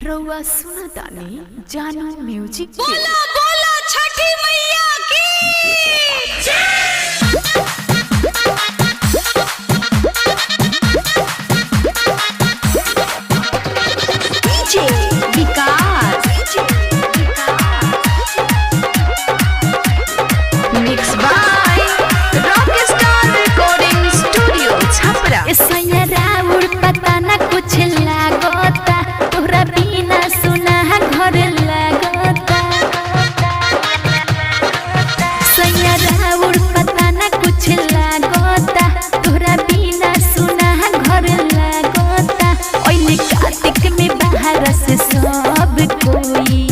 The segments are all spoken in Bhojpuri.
रउआ सुनतानी जानू म्यूजिक बोला बोला छठी मैया की DJ Vikas mix by Rockstar recording studio Chhapra. सैया राउर पता ना कुछ लागता तोरा बिना सुना घर लागता। सैया राउर पता ना कुछ लागता तोरा बिना सुना घर लागता। ओइले कार्तिक में बाहर से सब कोई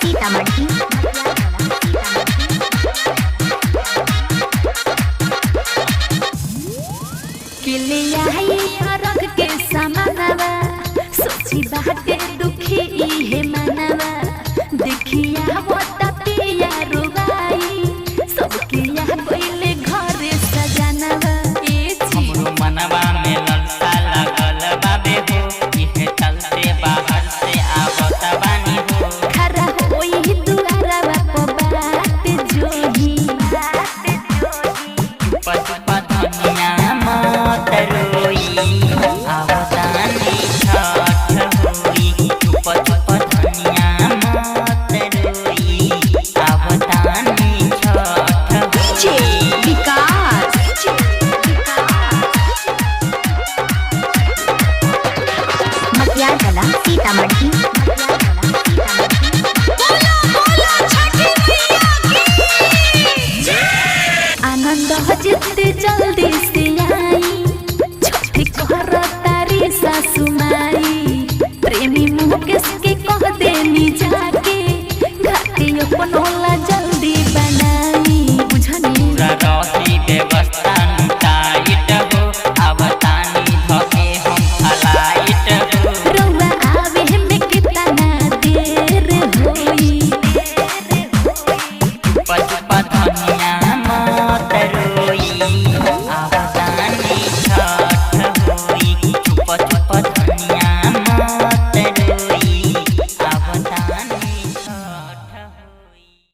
सीतामढ़ी किलिया रख के समानवा सोची बाटे दुखी इहे मनवा। देखिया वो तपिया रुबाई सब किया